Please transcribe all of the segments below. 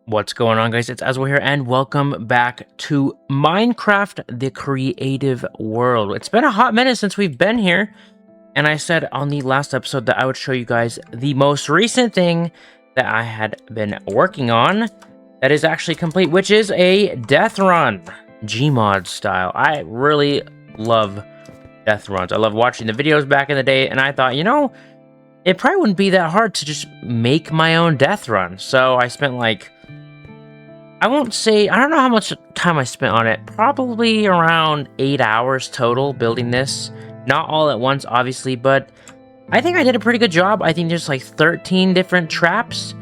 What's going on, guys? It's Aswell here, and welcome back to Minecraft, the creative world. It's been a hot minute since we've been here, and I said on the last episode that I would show you guys the most recent thing that I had been working on that is actually complete, which is a death run, Gmod style. I really love death runs. I love watching the videos back in the day, and I thought, it probably wouldn't be that hard to just make my own death run. So I spent like, I don't know how much time I spent on it. Probably around 8 hours total building this. Not all at once, obviously, but I think I did a pretty good job. I think there's like 13 different traps.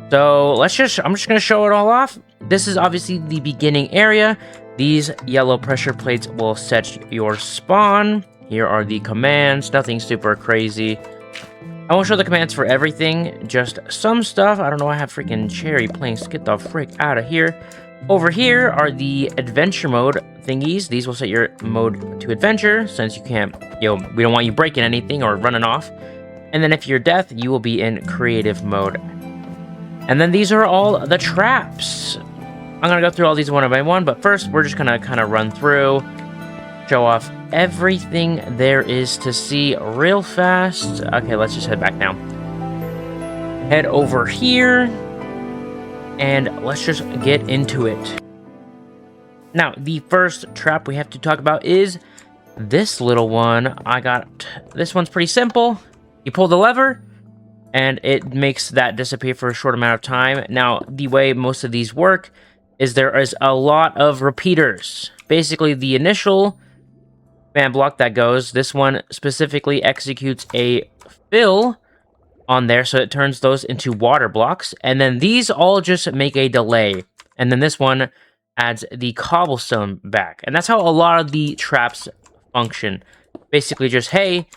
So I'm just going to show it all off. This is obviously the beginning area. These yellow pressure plates will set your spawn. Here are the commands. Nothing super crazy. I won't show the commands for everything, just some stuff. I don't know, I have freaking cherry planks. Get the frick out of here. Over here are the adventure mode thingies. These will set your mode to adventure, since you can't, we don't want you breaking anything or running off. And then if you're death, you will be in creative mode. And then these are all the traps. I'm gonna go through all these one by one, but first we're just gonna kind of run through, show off everything there is to see real fast. Okay, let's just head back now. Head over here, and let's just get into it. Now, the first trap we have to talk about is this little one. This one's pretty simple. You pull the lever, and it makes that disappear for a short amount of time. Now, the way most of these work is there is a lot of repeaters. Basically, the initial command block that goes, this one specifically executes a fill on there, so it turns those into water blocks, and then these all just make a delay, and then this one adds the cobblestone back, and that's how a lot of the traps function. Basically just, hey,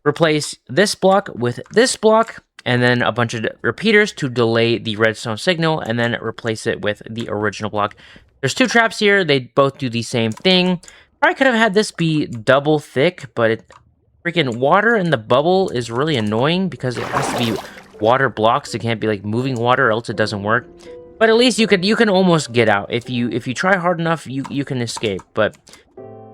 replace this block with this block, and then a bunch of repeaters to delay the redstone signal, and then replace it with the original block. There's two traps here, they both do the same thing. Probably could have had this be double thick, but freaking water in the bubble is really annoying because it has to be water blocks. It can't be like moving water, or else it doesn't work. But at least you can almost get out. If you try hard enough, you can escape, but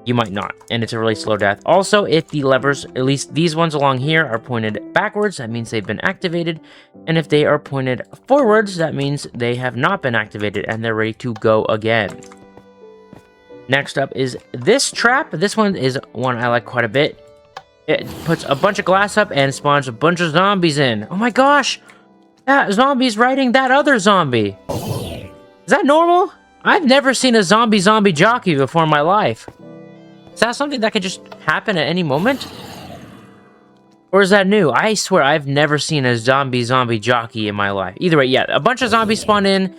you might not, and it's a really slow death. Also, if the levers, at least these ones along here, are pointed backwards, that means they've been activated, and if they are pointed forwards, that means they have not been activated and they're ready to go again. Next up is this trap. This one is one I like quite a bit. It puts a bunch of glass up and spawns a bunch of zombies in. Oh my gosh! That zombie's riding that other zombie. Is that normal? I've never seen a zombie jockey before in my life. Is that something that could just happen at any moment? Or is that new? I swear I've never seen a zombie jockey in my life. Either way, yeah, a bunch of zombies spawn in,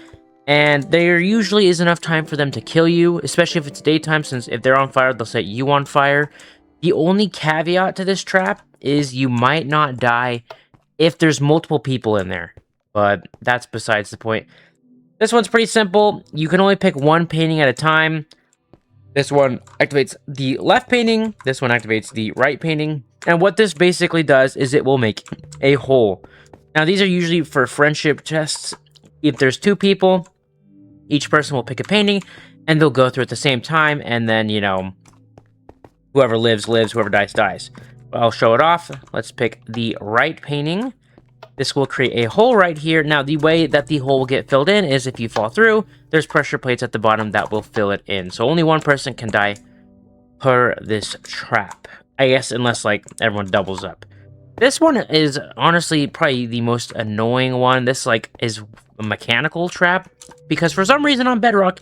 and there usually is enough time for them to kill you, especially if it's daytime, since if they're on fire, they'll set you on fire. The only caveat to this trap is you might not die if there's multiple people in there, but that's besides the point. This one's pretty simple. You can only pick one painting at a time. This one activates the left painting, this one activates the right painting, and what this basically does is it will make a hole. Now, these are usually for friendship chests. If there's two people, each person will pick a painting, and they'll go through at the same time, and then, whoever lives, lives, whoever dies, dies. I'll show it off. Let's pick the right painting. This will create a hole right here. Now, the way that the hole will get filled in is if you fall through, there's pressure plates at the bottom that will fill it in. So only one person can die per this trap. I guess, unless, everyone doubles up. This one is honestly probably the most annoying one. This, is a mechanical trap, because for some reason on Bedrock,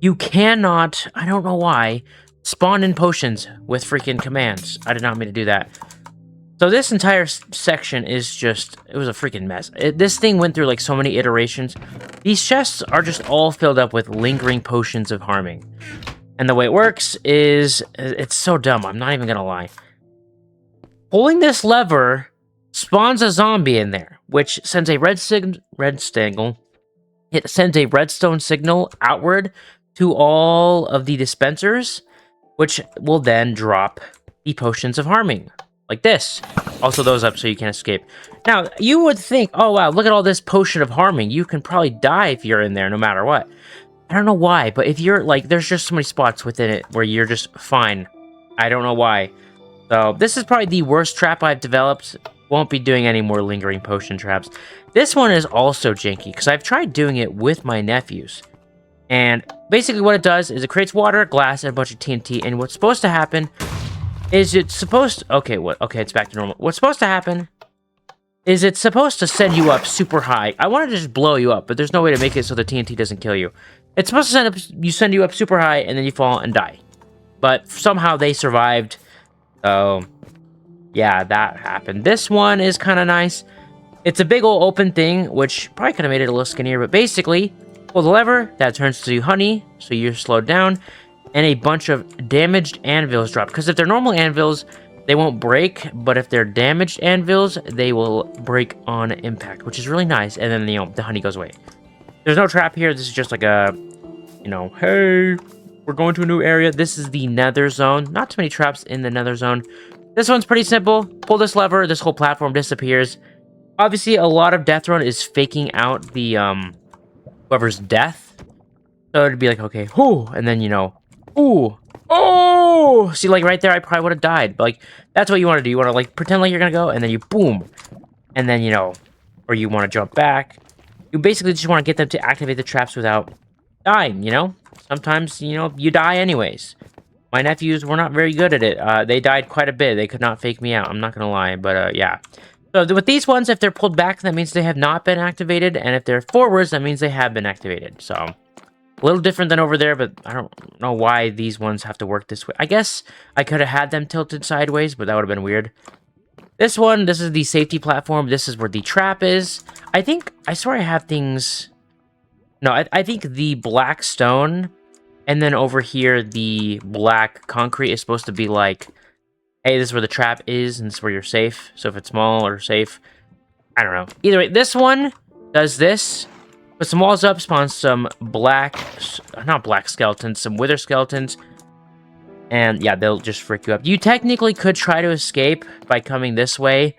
you cannot, I don't know why, spawn in potions with freaking commands. I did not mean to do that. So this entire section is just, it was a freaking mess. This thing went through so many iterations. These chests are just all filled up with lingering potions of harming. And the way it works is, it's so dumb, I'm not even gonna lie. Pulling this lever spawns a zombie in there, which sends a it sends a redstone signal outward to all of the dispensers, which will then drop the potions of harming, like this. Also those up so you can't escape. Now, you would think, oh wow, look at all this potion of harming. You can probably die if you're in there no matter what. I don't know why, but if you're, like, there's just so many spots within it where you're just fine. I don't know why. So, this is probably the worst trap I've developed. Won't be doing any more lingering potion traps. This one is also janky, because I've tried doing it with my nephews. And basically what it does is it creates water, glass, and a bunch of TNT, and what's supposed to happen is it's supposed to... Okay, okay, it's back to normal. What's supposed to happen is it's supposed to send you up super high. I wanted to just blow you up, but there's no way to make it so the TNT doesn't kill you. It's supposed to send you up super high, and then you fall and die. But somehow they survived. So, yeah, that happened. This one is kind of nice. It's a big old open thing, which probably could have made it a little skinnier, but basically, pull the lever, that turns to honey, so you're slowed down, and a bunch of damaged anvils drop. Because if they're normal anvils, they won't break, but if they're damaged anvils, they will break on impact, which is really nice, and then, you know, the honey goes away. There's no trap here. This is just like a, you know, hey, we're going to a new area. This is the nether zone. Not too many traps in the nether zone. This one's pretty simple. Pull this lever, this whole platform disappears. Obviously, a lot of Deathrun is faking out the, whoever's death. So it'd be like, okay, whoo, and then, you know, ooh, oh! See, like, right there, I probably would have died. But, like, that's what you want to do. You want to, like, pretend like you're gonna go, and then you boom. And then, you know, or you want to jump back. You basically just want to get them to activate the traps without dying, you know? Sometimes, you know, you die anyways. My nephews were not very good at it. They died quite a bit. They could not fake me out. I'm not going to lie, but, yeah. So, with these ones, if they're pulled back, that means they have not been activated. And if they're forwards, that means they have been activated. So, a little different than over there, but I don't know why these ones have to work this way. I guess I could have had them tilted sideways, but that would have been weird. This one, this is the safety platform. This is where the trap is. I swear I have things... No, I think the black stone, and then over here, the black concrete is supposed to be like, hey, this is where the trap is, and this is where you're safe. So if it's small or safe, I don't know. Either way, this one does this. Put some walls up, spawn some not black skeletons, some wither skeletons. And yeah, they'll just freak you up. You technically could try to escape by coming this way.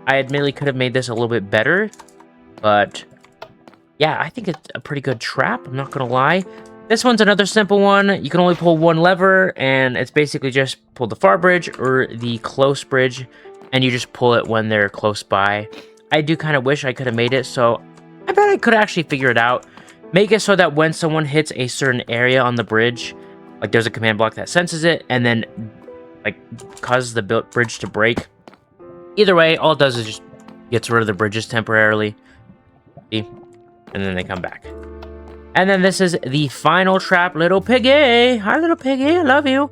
I admittedly could have made this a little bit better, but yeah, I think it's a pretty good trap. I'm not going to lie. This one's another simple one. You can only pull one lever, and it's basically just pull the far bridge or the close bridge, and you just pull it when they're close by. I do kind of wish I could have made it, so I bet I could actually figure it out. Make it so that when someone hits a certain area on the bridge, like there's a command block that senses it, and then like causes the bridge to break. Either way, all it does is just gets rid of the bridges temporarily. See? And then they come back. And then this is the final trap, little piggy. Hi, little piggy, I love you.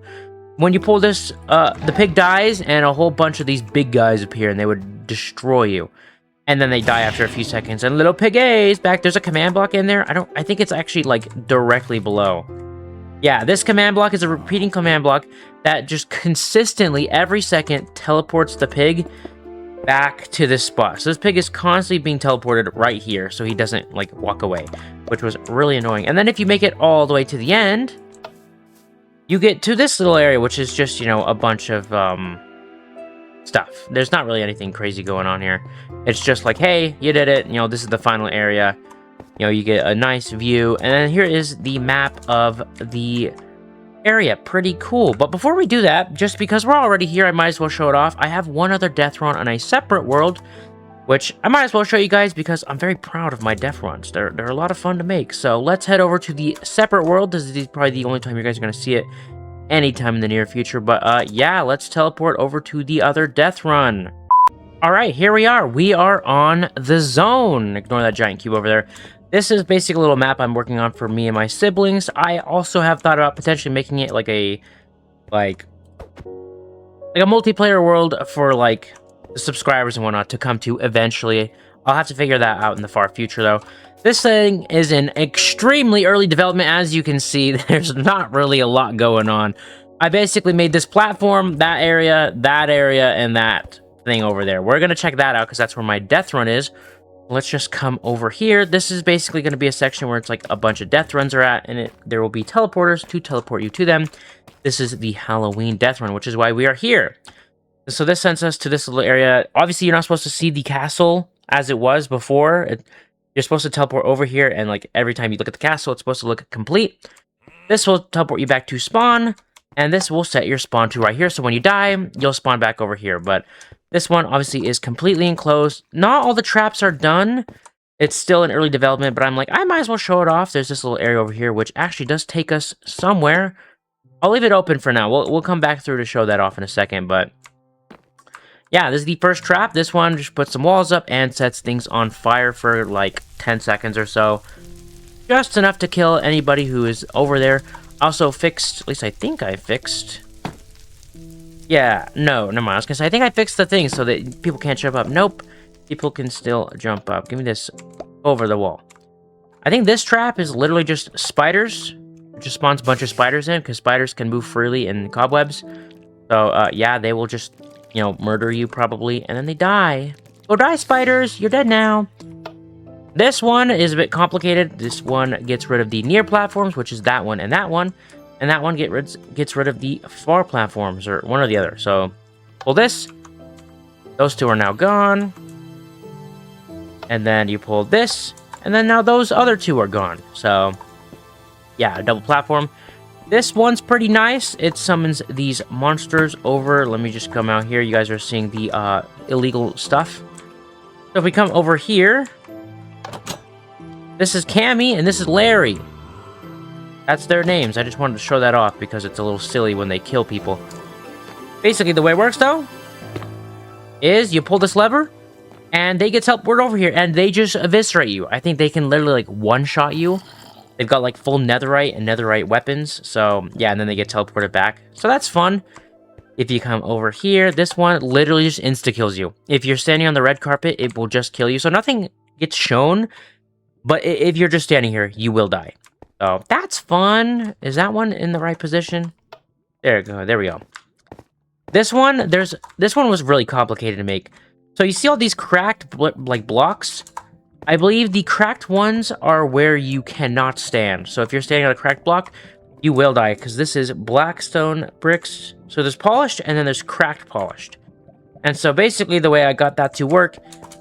When you pull this, the pig dies, and a whole bunch of these big guys appear, and they would destroy you. And then they die after a few seconds, and little piggy is back. There's a command block in there. I think it's actually, like, directly below. Yeah, this command block is a repeating command block that just consistently, every second, teleports the pig back to this spot. So this pig is constantly being teleported right here, so he doesn't, like, walk away, which was really annoying. And then if you make it all the way to the end, you get to this little area, which is just, you know, a bunch of, stuff. There's not really anything crazy going on here. It's just like, hey, you did it. You know, this is the final area. You know, you get a nice view. And then here is the map of the area. Pretty cool. But before we do that, just because we're already here, I might as well show it off. I have one other Deathrun on a separate world, which I might as well show you guys because I'm very proud of my Deathruns. They're a lot of fun to make. So let's head over to the separate world. This is probably the only time you guys are going to see it anytime in the near future. But yeah, let's teleport over to the other Deathrun. Alright, here we are. We are on the zone. Ignore that giant cube over there. This is basically a little map I'm working on for me and my siblings. I also have thought about potentially making it like a multiplayer world for like subscribers and whatnot to come to eventually. I'll have to figure that out in the far future though. This thing is in extremely early development. As you can see, there's not really a lot going on. I basically made this platform, that area, and that thing over there. We're going to check that out because that's where my Deathrun is. Let's just come over here. This is basically going to be a section where it's like a bunch of Deathruns are at, and there will be teleporters to teleport you to them. This is the Halloween Deathrun, which is why we are here. So this sends us to this little area. Obviously, you're not supposed to see the castle as it was before. You're supposed to teleport over here, and like every time you look at the castle, it's supposed to look complete. This will teleport you back to spawn, and this will set your spawn to right here. So when you die, you'll spawn back over here. But this one obviously is completely enclosed. Not all the traps are done. It's still in early development, but I'm like, I might as well show it off. There's this little area over here, which actually does take us somewhere. I'll leave it open for now. We'll come back through to show that off in a second, but yeah, this is the first trap. This one just puts some walls up and sets things on fire for like 10 seconds or so. Just enough to kill anybody who is over there. Also fixed, at least I think I fixed. Yeah, no, never mind. I was gonna say, I think I fixed the thing so that people can't jump up. Nope, people can still jump up. Give me this over the wall. I think this trap is literally just spiders. It just spawns a bunch of spiders in because spiders can move freely in cobwebs. So, yeah, they will just, you know, murder you probably, and then they die. Go die, spiders! You're dead now. This one is a bit complicated. This one gets rid of the near platforms, which is that one, and that one gets rid of the far platforms, or one or the other. So, pull this. Those two are now gone. And then you pull this, and then now those other two are gone. So, yeah, a double platform. This one's pretty nice. It summons these monsters over. Let me just come out here. You guys are seeing the illegal stuff. So if we come over here, this is Cammy and this is Larry. That's their names. I just wanted to show that off because it's a little silly when they kill people. Basically, the way it works, though, is you pull this lever, and they get teleported over here, and they just eviscerate you. I think they can literally, like, one-shot you. They've got, like, full netherite and netherite weapons. So, yeah, and then they get teleported back. So that's fun. If you come over here, this one literally just insta-kills you. If you're standing on the red carpet, it will just kill you. So nothing gets shown. But if you're just standing here, you will die. So that's fun. Is that one in the right position? There we go. There we go. This one was really complicated to make. So you see all these cracked, like, blocks? I believe the cracked ones are where you cannot stand. So if you're standing on a cracked block, you will die. Because this is blackstone bricks. So there's polished, and then there's cracked polished. And so basically the way I got that to work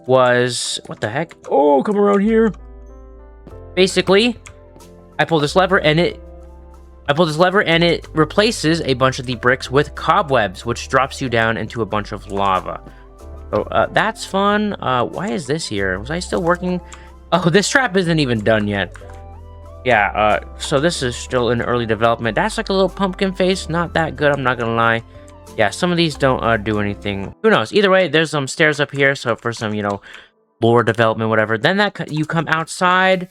was... What the heck? Oh, come around here. Basically, I pull this lever, and it replaces a bunch of the bricks with cobwebs, which drops you down into a bunch of lava. So, that's fun. Why is this here? Was I still working? Oh, this trap isn't even done yet. Yeah, so this is still in early development. That's like a little pumpkin face. Not that good, I'm not gonna lie. Yeah, some of these don't do anything. Who knows? Either way, there's some stairs up here, so for some, you know, lore development, whatever. Then you come outside.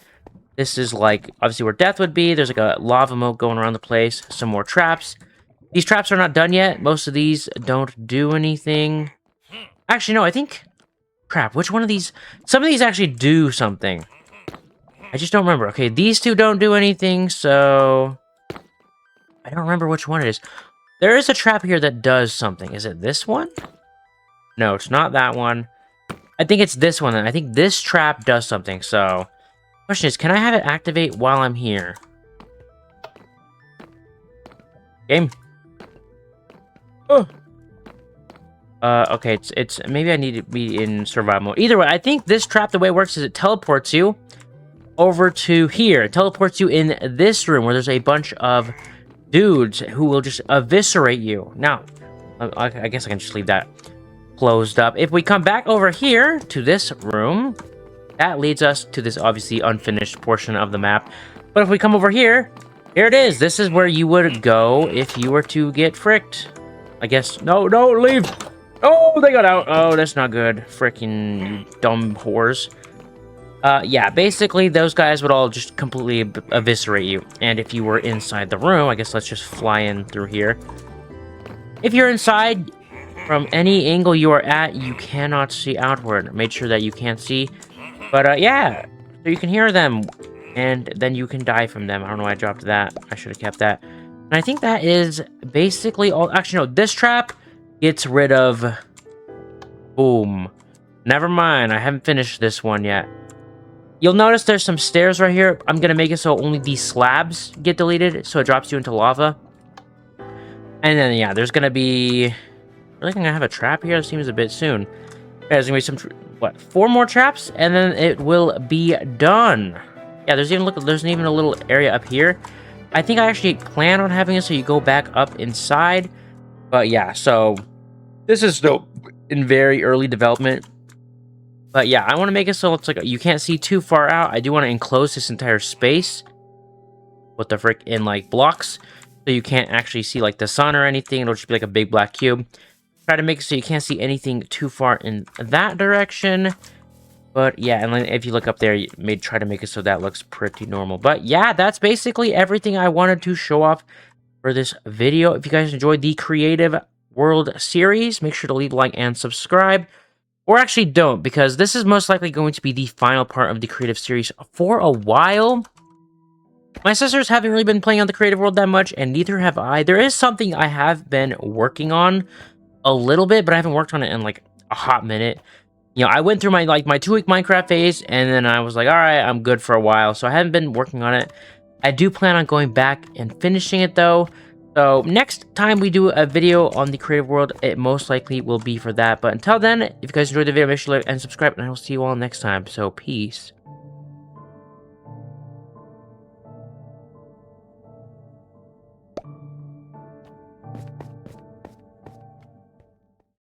This is like, obviously where death would be. There's like a lava moat going around the place. Some more traps. These traps are not done yet. Most of these don't do anything. Actually, no, I think... Crap, which one of these... Some of these actually do something. I just don't remember. Okay, these two don't do anything, so... I don't remember which one it is. There is a trap here that does something. Is it this one? No, it's not that one. I think it's this one, then. I think this trap does something, so... Question is, can I have it activate while I'm here? Game. Oh. Okay, it's maybe I need to be in survival mode. Either way, I think this trap, the way it works is it teleports you over to here. It teleports you in this room where there's a bunch of dudes who will just eviscerate you. Now, I guess I can just leave that closed up. If we come back over here to this room, that leads us to this obviously unfinished portion of the map. But if we come over here, here it is. This is where you would go if you were to get fricked. I guess. No, leave. Oh, they got out. Oh, that's not good. Freaking dumb whores. Yeah, basically, those guys would all just completely eviscerate you. And if you were inside the room, I guess let's just fly in through here. If you're inside, from any angle you are at, you cannot see outward. Make sure that you can't see. But, yeah, so you can hear them, and then you can die from them. I don't know why I dropped that. I should have kept that. And I think that is basically all. Actually, no, this trap gets rid of... Boom. Never mind, I haven't finished this one yet. You'll notice there's some stairs right here. I'm going to make it so only these slabs get deleted, so it drops you into lava. And then, yeah, there's going to be really gonna have a trap here? It seems a bit soon. There's gonna be some, what, 4 more traps, and then it will be done. Yeah, there's even a little area up here. I think I actually plan on having it so you go back up inside. But yeah, so this is still in very early development. But yeah, I want to make it so it's like you can't see too far out. I do want to enclose this entire space with the frick in like blocks, so you can't actually see like the sun or anything. It'll just be like a big black cube. Try to make it so you can't see anything too far in that direction. But yeah, and then if you look up there, you may try to make it so that looks pretty normal. But yeah, that's basically everything I wanted to show off for this video. If you guys enjoyed the Creative World series, make sure to leave a like and subscribe. Or actually don't, because this is most likely going to be the final part of the Creative series for a while. My sisters haven't really been playing on the Creative World that much, and neither have I. There is something I have been working on a little bit, but I haven't worked on it in like a hot minute. You know, I went through my 2-week Minecraft phase, and then I was like, alright, I'm good for a while, so I haven't been working on it. I do plan on going back and finishing it, though. So, next time we do a video on the Creative World, it most likely will be for that. But until then, if you guys enjoyed the video, make sure to like and subscribe, and I will see you all next time. So, peace.